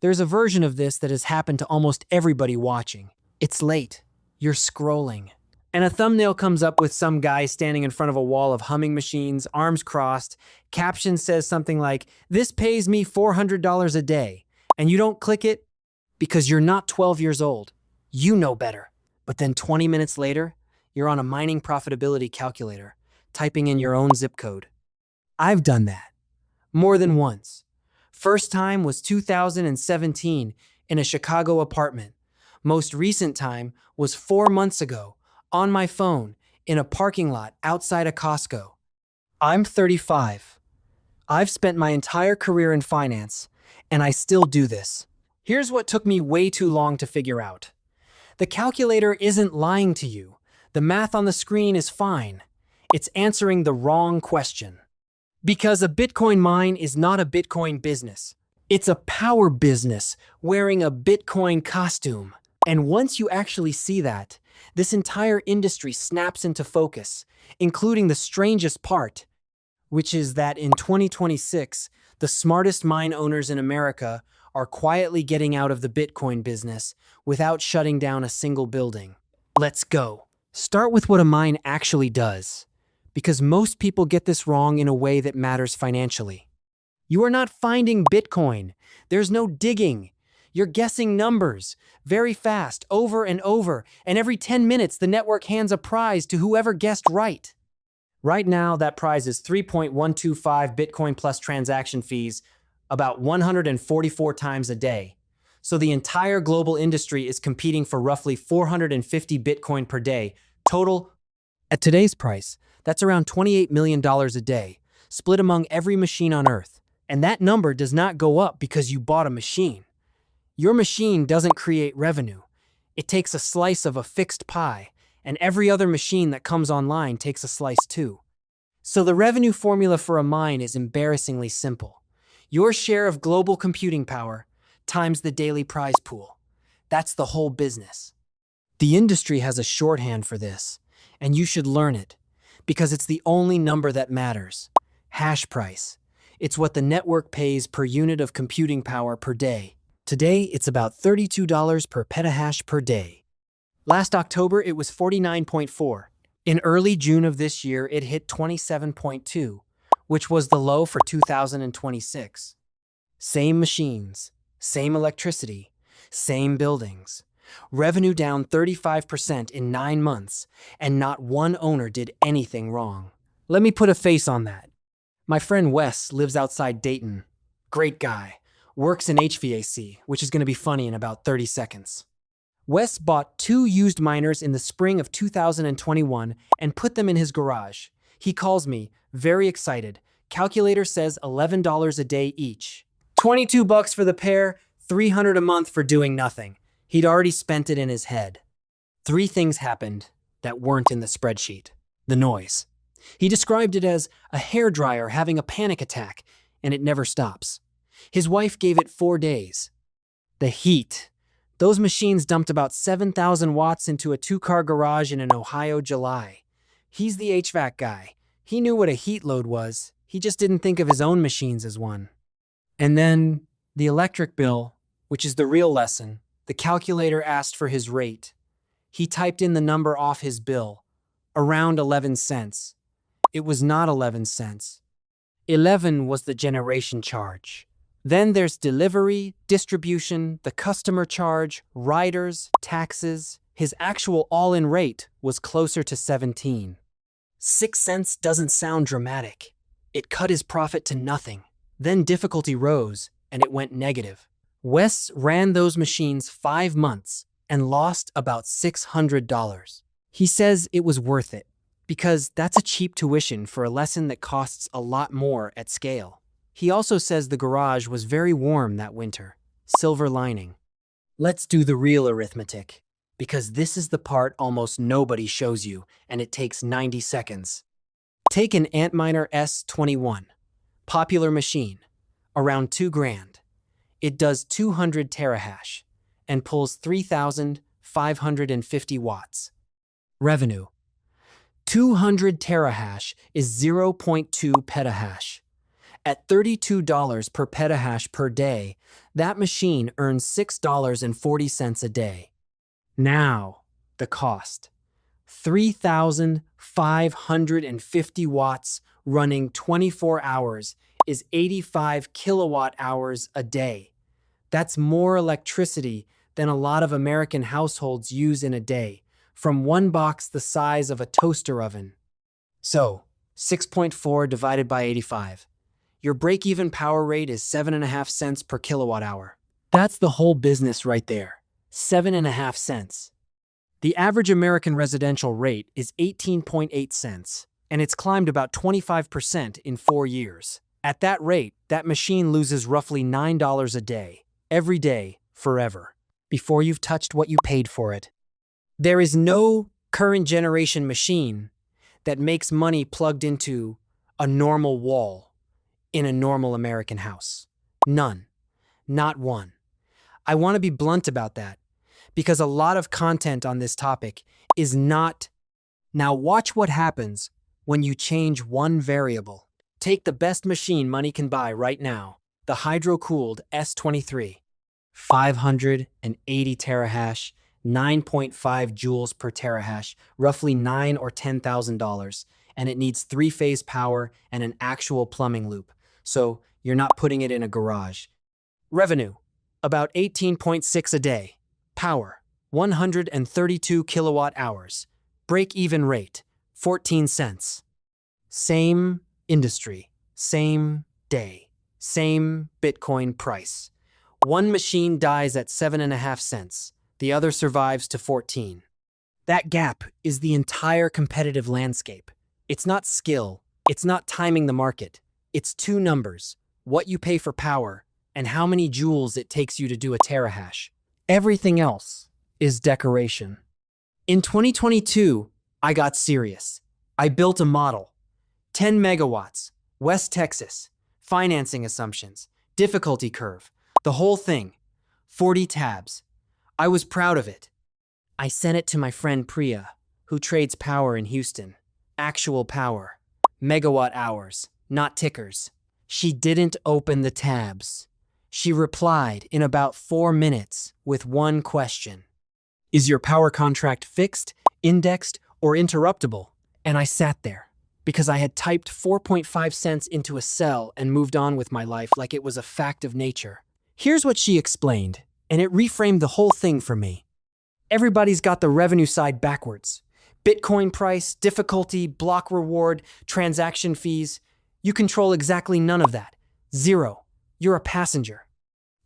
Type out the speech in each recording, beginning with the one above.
There's a version of this that has happened to almost everybody watching. It's late. You're scrolling. And a thumbnail comes up with some guy standing in front of a wall of humming machines, arms crossed. Caption says something like, "This pays me $400 a day." And you don't click it because you're not 12 years old. You know better. But then 20 minutes later, you're on a mining profitability calculator, typing in your own zip code. I've done that. More than once. First time was 2017 in a Chicago apartment. Most recent time was 4 months ago, on my phone, in a parking lot outside a Costco. I'm 35. I've spent my entire career in finance, and I still do this. Here's what took me way too long to figure out. The calculator isn't lying to you. The math on the screen is fine. It's answering the wrong question. Because a Bitcoin mine is not a Bitcoin business. It's a power business wearing a Bitcoin costume. And once you actually see that, this entire industry snaps into focus, including the strangest part, which is that in 2026, the smartest mine owners in America are quietly getting out of the Bitcoin business without shutting down a single building. Let's go. Start with what a mine actually does, because most people get this wrong in a way that matters financially. You are not finding Bitcoin. There's no digging. You're guessing numbers very fast, over and over, and every 10 minutes the network hands a prize to whoever guessed right. Right now, that prize is 3.125 Bitcoin plus transaction fees, about 144 times a day. So the entire global industry is competing for roughly 450 Bitcoin per day, total. At today's price, that's around $28 million a day, split among every machine on Earth. And that number does not go up because you bought a machine. Your machine doesn't create revenue. It takes a slice of a fixed pie, and every other machine that comes online takes a slice too. So the revenue formula for a mine is embarrassingly simple. Your share of global computing power times the daily prize pool. That's the whole business. The industry has a shorthand for this, and you should learn it, because it's the only number that matters. Hash price. It's what the network pays per unit of computing power per day. Today, it's about $32 per petahash per day. Last October, it was 49.4. In early June of this year, it hit 27.2, which was the low for 2026. Same machines, same electricity, same buildings. Revenue down 35% in 9 months, and not one owner did anything wrong. Let me put a face on that. My friend Wes lives outside Dayton. Great guy. Works in HVAC, which is going to be funny in about 30 seconds. Wes bought 2 used miners in the spring of 2021 and put them in his garage. He calls me, very excited. Calculator says $11 a day each. $22 for the pair, $300 a month for doing nothing. He'd already spent it in his head. 3 things happened that weren't in the spreadsheet. The noise. He described it as a hairdryer having a panic attack, and it never stops. His wife gave it 4 days. The heat. Those machines dumped about 7,000 watts into a 2-car garage in an Ohio July. He's the HVAC guy. He knew what a heat load was. He just didn't think of his own machines as one. And then the electric bill, which is the real lesson. The calculator asked for his rate. He typed in the number off his bill, around 11 cents. It was not 11 cents. 11 was the generation charge. Then there's delivery, distribution, the customer charge, riders, taxes. His actual all-in rate was closer to 17. 6 cents doesn't sound dramatic. It cut his profit to nothing. Then difficulty rose, and it went negative. Wes ran those machines 5 months and lost about $600. He says it was worth it, because that's a cheap tuition for a lesson that costs a lot more at scale. He also says the garage was very warm that winter. Silver lining. Let's do the real arithmetic, because this is the part almost nobody shows you, and it takes 90 seconds. Take an Antminer S21. Popular machine. Around $2,000. It does 200 terahash and pulls 3,550 watts. Revenue. 200 terahash is 0.2 petahash. At $32 per petahash per day, That machine earns $6.40 a day. Now, the cost. 3,550 watts running 24 hours is 85 kilowatt hours a day. That's more electricity than a lot of American households use in a day, from one box the size of a toaster oven. So, 6.4 divided by 85. Your break-even power rate is 7.5 cents per kilowatt hour. That's the whole business right there. 7.5 cents. The average American residential rate is 18.8 cents, and it's climbed about 25% in 4 years. At that rate, that machine loses roughly $9 a day, every day, forever, before you've touched what you paid for it. There is no current generation machine that makes money plugged into a normal wall in a normal American house. None. Not one. I want to be blunt about that, because a lot of content on this topic is not. Now watch what happens when you change one variable. Take the best machine money can buy right now, the hydro-cooled S23. 580 terahash, 9.5 joules per terahash, roughly $9,000 or $10,000, and it needs 3-phase power and an actual plumbing loop, so you're not putting it in a garage. Revenue, about 18.6 a day. Power, 132 kilowatt hours. Break-even rate, 14 cents. Same industry, same day, same Bitcoin price. One machine dies at 7.5 cents. The other survives to 14. That gap is the entire competitive landscape. It's not skill. It's not timing the market. It's two numbers, what you pay for power and how many joules it takes you to do a terahash. Everything else is decoration. In 2022, I got serious. I built a model. 10 megawatts, West Texas, financing assumptions, difficulty curve, the whole thing, 40 tabs. I was proud of it. I sent it to my friend Priya, who trades power in Houston. Actual power, megawatt hours, not tickers. She didn't open the tabs. She replied in about 4 minutes with one question. Is your power contract fixed, indexed, or interruptible? And I sat there, because I had typed 4.5 cents into a cell and moved on with my life like it was a fact of nature. Here's what she explained, and it reframed the whole thing for me. Everybody's got the revenue side backwards. Bitcoin price, difficulty, block reward, transaction fees. You control exactly none of that. Zero. You're a passenger.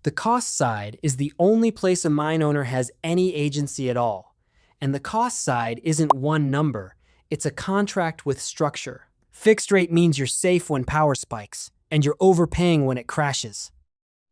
The cost side is the only place a mine owner has any agency at all. And the cost side isn't one number. It's a contract with structure. Fixed rate means you're safe when power spikes, and you're overpaying when it crashes.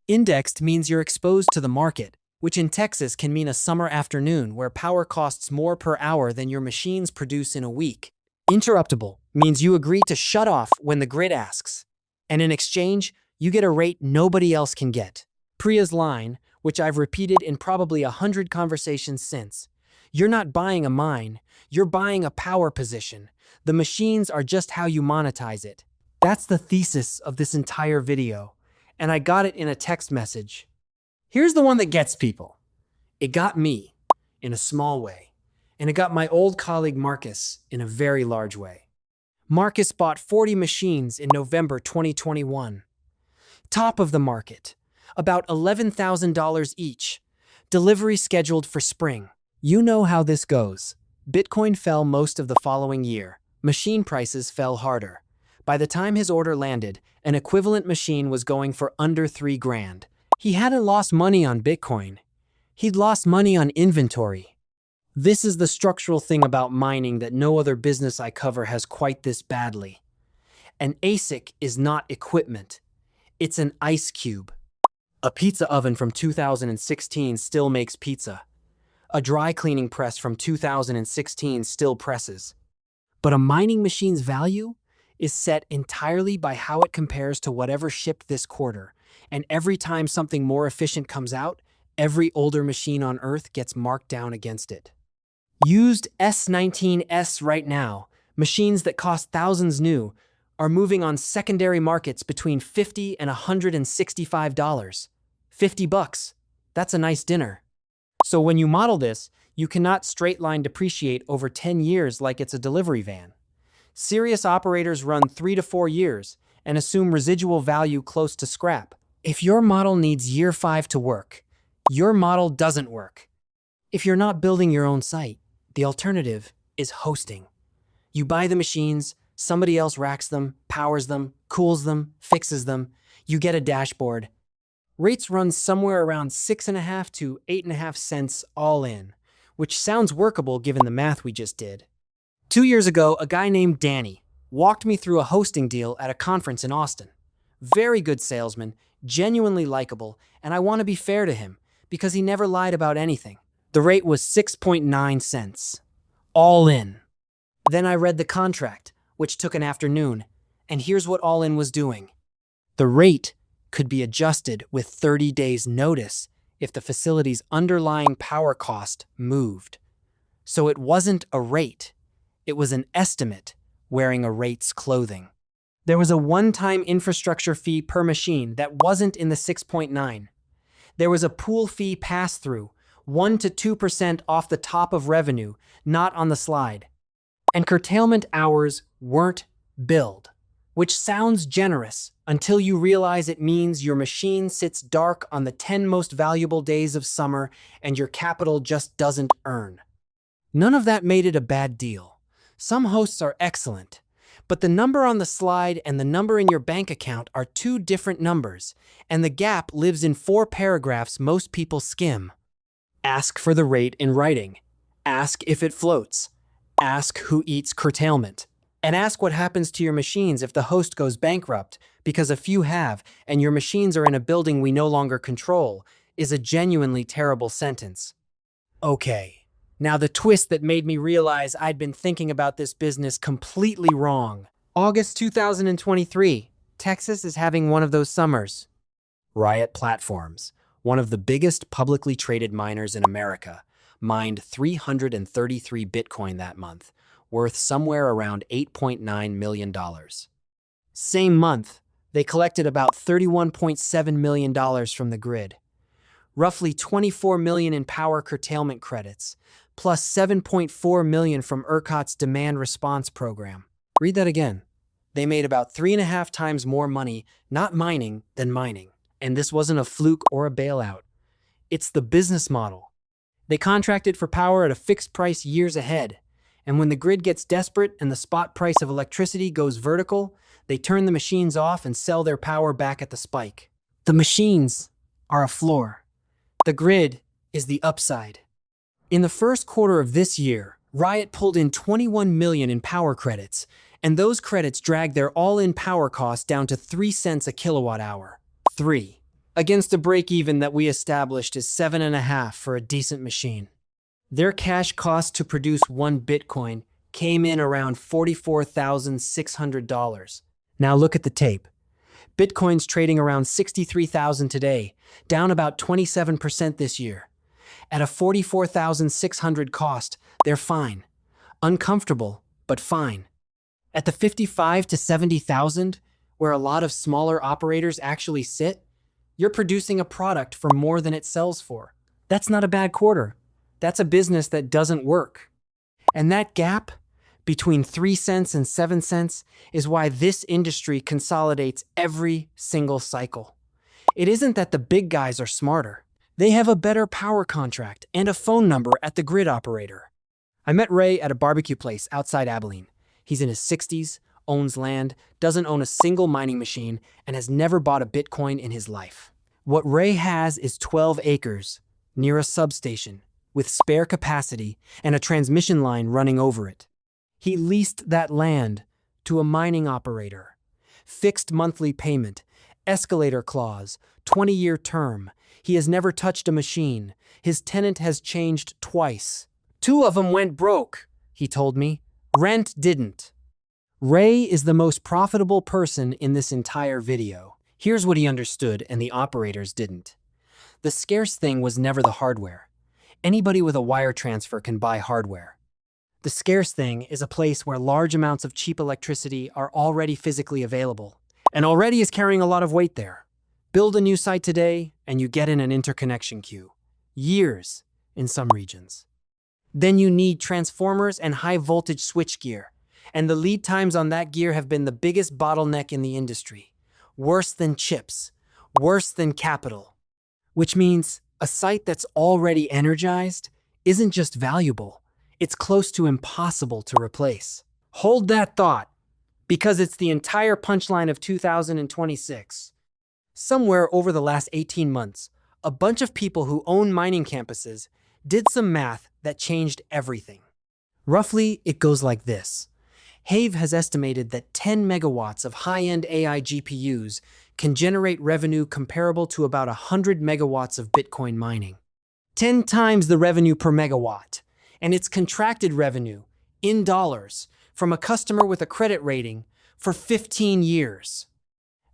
Indexed means you're exposed to the market, which in Texas can mean a summer afternoon where power costs more per hour than your machines produce in a week. Interruptible means you agree to shut off when the grid asks, and in exchange, you get a rate nobody else can get. Priya's line, which I've repeated in probably 100 conversations since. You're not buying a mine, you're buying a power position. The machines are just how you monetize it. That's the thesis of this entire video, and I got it in a text message. Here's the one that gets people. It got me, in a small way, and it got my old colleague Marcus in a very large way. Marcus bought 40 machines in November 2021. Top of the market, about $11,000 each. Delivery scheduled for spring. You know how this goes. Bitcoin fell most of the following year. Machine prices fell harder. By the time his order landed, an equivalent machine was going for under $3,000. He hadn't lost money on Bitcoin. He'd lost money on inventory. This is the structural thing about mining that no other business I cover has quite this badly. An ASIC is not equipment. It's an ice cube. A pizza oven from 2016 still makes pizza. A dry cleaning press from 2016 still presses. But a mining machine's value is set entirely by how it compares to whatever shipped this quarter. And every time something more efficient comes out, every older machine on Earth gets marked down against it. Used S19s right now, machines that cost thousands new, are moving on secondary markets between $50 and $165. $50. That's a nice dinner. So when you model this, you cannot straight line depreciate over 10 years like it's a delivery van. Serious operators run 3 to 4 years and assume residual value close to scrap. If your model needs year 5 to work, your model doesn't work. If you're not building your own site, the alternative is hosting. You buy the machines, somebody else racks them, powers them, cools them, fixes them. You get a dashboard. Rates run somewhere around 6.5 to 8.5 cents all in, which sounds workable given the math we just did. 2 years ago, a guy named Danny walked me through a hosting deal at a conference in Austin. Very good salesman, genuinely likable, and I want to be fair to him because he never lied about anything. The rate was 6.9 cents, all in. Then I read the contract, which took an afternoon, and here's what all in was doing. The rate could be adjusted with 30 days notice if the facility's underlying power cost moved. So it wasn't a rate, it was an estimate wearing a rate's clothing. There was a one-time infrastructure fee per machine that wasn't in the 6.9. There was a pool fee pass-through, 1 to 2% off the top of revenue, not on the slide. And curtailment hours weren't billed, which sounds generous until you realize it means your machine sits dark on the 10 most valuable days of summer and your capital just doesn't earn. None of that made it a bad deal. Some hosts are excellent, but the number on the slide and the number in your bank account are two different numbers, and the gap lives in 4 paragraphs most people skim. Ask for the rate in writing. Ask if it floats. Ask who eats curtailment. And ask what happens to your machines if the host goes bankrupt, because a few have, and your machines are in a building we no longer control, is a genuinely terrible sentence. Okay, now the twist that made me realize I'd been thinking about this business completely wrong. August 2023, Texas is having one of those summers. Riot Platforms, one of the biggest publicly traded miners in America, mined 333 Bitcoin that month, worth somewhere around $8.9 million. Same month, they collected about $31.7 million from the grid, roughly $24 million in power curtailment credits, plus $7.4 million from ERCOT's demand response program. Read that again. They made about 3.5 times more money not mining than mining. And this wasn't a fluke or a bailout. It's the business model. They contracted for power at a fixed price years ahead. And when the grid gets desperate and the spot price of electricity goes vertical, they turn the machines off and sell their power back at the spike. The machines are a floor. The grid is the upside. In the first quarter of this year, Riot pulled in $21 million in power credits, and those credits dragged their all-in power cost down to 3 cents a kilowatt hour. 3. Against a break-even that we established is 7.5 for a decent machine. Their cash cost to produce 1 Bitcoin came in around $44,600. Now look at the tape. Bitcoin's trading around $63,000 today, down about 27% this year. At a $44,600 cost, they're fine. Uncomfortable, but fine. At the $55,000 to $70,000, where a lot of smaller operators actually sit, you're producing a product for more than it sells for. That's not a bad quarter. That's a business that doesn't work. And that gap between 3 cents and 7 cents is why this industry consolidates every single cycle. It isn't that the big guys are smarter. They have a better power contract and a phone number at the grid operator. I met Ray at a barbecue place outside Abilene. He's in his 60s, owns land, doesn't own a single mining machine, and has never bought a Bitcoin in his life. What Ray has is 12 acres near a substation with spare capacity and a transmission line running over it. He leased that land to a mining operator. Fixed monthly payment, escalator clause, 20-year term. He has never touched a machine. His tenant has changed twice. 2 of them went broke, he told me. Rent didn't. Ray is the most profitable person in this entire video. Here's what he understood and the operators didn't. The scarce thing was never the hardware. Anybody with a wire transfer can buy hardware. The scarce thing is a place where large amounts of cheap electricity are already physically available, and already is carrying a lot of weight there. Build a new site today, and you get in an interconnection queue. Years in some regions. Then you need transformers and high-voltage switchgear, and the lead times on that gear have been the biggest bottleneck in the industry. Worse than chips, worse than capital. Which means a site that's already energized isn't just valuable, it's close to impossible to replace. Hold that thought, because it's the entire punchline of 2026. Somewhere over the last 18 months, a bunch of people who own mining campuses did some math that changed everything. Roughly, it goes like this. Have has estimated that 10 megawatts of high-end AI GPUs can generate revenue comparable to about 100 megawatts of Bitcoin mining. 10 times the revenue per megawatt, and it's contracted revenue, in dollars, from a customer with a credit rating for 15 years.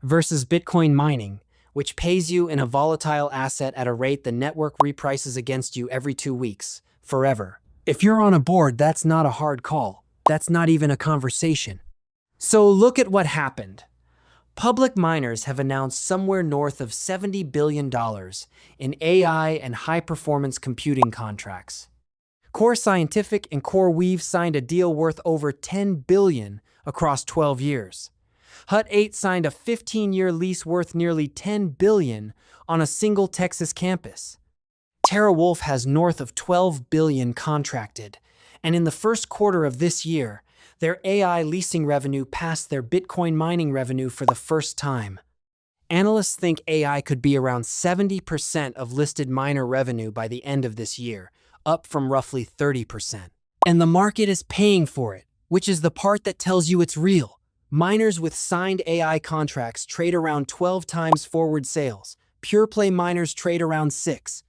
Versus Bitcoin mining, which pays you in a volatile asset at a rate the network reprices against you every 2 weeks, forever. If you're on a board, that's not a hard call. That's not even a conversation. So look at what happened. Public miners have announced somewhere north of $70 billion in AI and high-performance computing contracts. Core Scientific and CoreWeave signed a deal worth over $10 billion across 12 years. Hut 8 signed a 15-year lease worth nearly $10 billion on a single Texas campus. TeraWulf has north of $12 billion contracted, and in the first quarter of this year, their AI leasing revenue passed their Bitcoin mining revenue for the first time. Analysts think AI could be around 70% of listed miner revenue by the end of this year, up from roughly 30%. And the market is paying for it, which is the part that tells you it's real. Miners with signed AI contracts trade around 12 times forward sales. Pure-play miners trade around 6.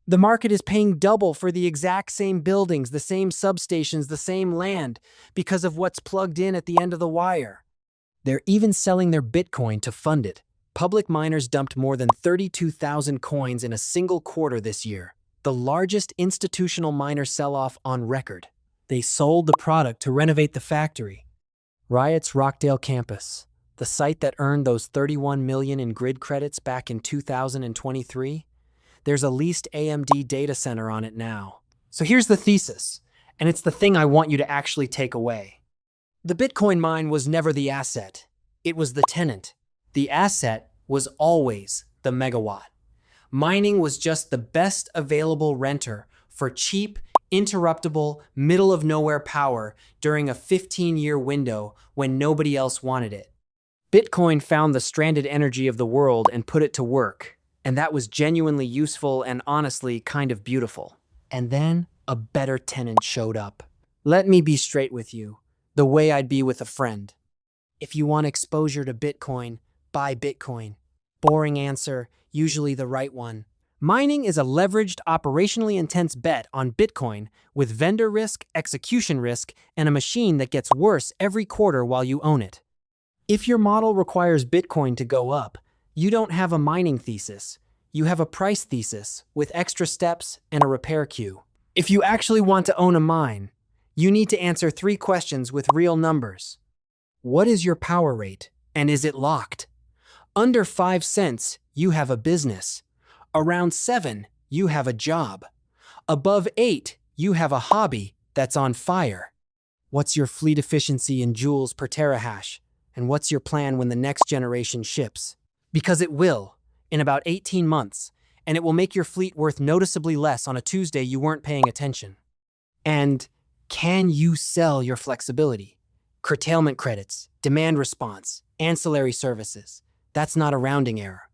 The market is paying double for the exact same buildings, the same substations, the same land, because of what's plugged in at the end of the wire. They're even selling their Bitcoin to fund it. Public miners dumped more than 32,000 coins in a single quarter this year, the largest institutional miner sell-off on record. They sold the product to renovate the factory. Riot's Rockdale campus, the site that earned those 31 million in grid credits back in 2023, there's a leased AMD data center on it now. So here's the thesis, and it's the thing I want you to actually take away. The Bitcoin mine was never the asset. It was the tenant. The asset was always the megawatt. Mining was just the best available renter for cheap, interruptible, middle-of-nowhere power during a 15-year window when nobody else wanted it. Bitcoin found the stranded energy of the world and put it to work. And that was genuinely useful and honestly kind of beautiful. And then a better tenant showed up. Let me be straight with you, the way I'd be with a friend. If you want exposure to Bitcoin, buy Bitcoin. Boring answer, usually the right one. Mining is a leveraged, operationally intense bet on Bitcoin with vendor risk, execution risk, and a machine that gets worse every quarter while you own it. If your model requires Bitcoin to go up, you don't have a mining thesis. You have a price thesis with extra steps and a repair queue. If you actually want to own a mine, you need to answer 3 questions with real numbers. What is your power rate, and is it locked? Under 5 cents, you have a business. Around 7, you have a job. Above 8, you have a hobby that's on fire. What's your fleet efficiency in joules per terahash? And what's your plan when the next generation ships? Because it will, in about 18 months, and it will make your fleet worth noticeably less on a Tuesday you weren't paying attention. And can you sell your flexibility? Curtailment credits, demand response, ancillary services. That's not a rounding error.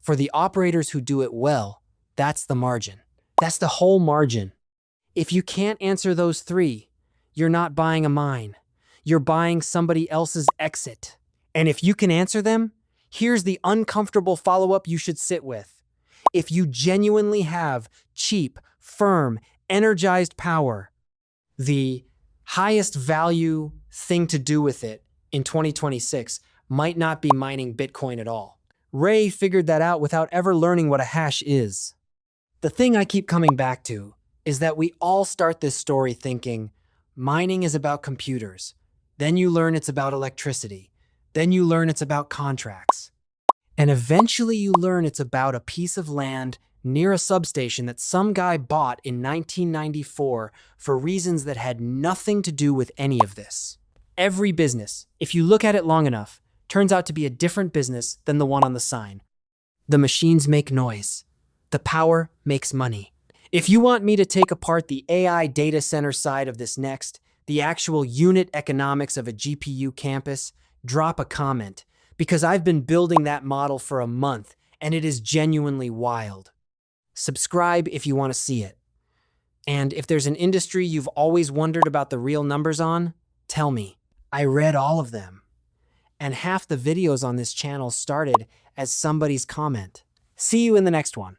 For the operators who do it well, that's the margin. That's the whole margin. If you can't answer those 3, you're not buying a mine. You're buying somebody else's exit. And if you can answer them, here's the uncomfortable follow-up you should sit with. If you genuinely have cheap, firm, energized power, the highest value thing to do with it in 2026 might not be mining Bitcoin at all. Ray figured that out without ever learning what a hash is. The thing I keep coming back to is that we all start this story thinking, mining is about computers. Then you learn it's about electricity. Then you learn it's about contracts. And eventually you learn it's about a piece of land near a substation that some guy bought in 1994 for reasons that had nothing to do with any of this. Every business, if you look at it long enough, turns out to be a different business than the one on the sign. The machines make noise. The power makes money. If you want me to take apart the AI data center side of this next, the actual unit economics of a GPU campus, drop a comment, because I've been building that model for a month and it is genuinely wild. Subscribe if you want to see it. And if there's an industry you've always wondered about the real numbers on, tell me. I read all of them. And half the videos on this channel started as somebody's comment. See you in the next one.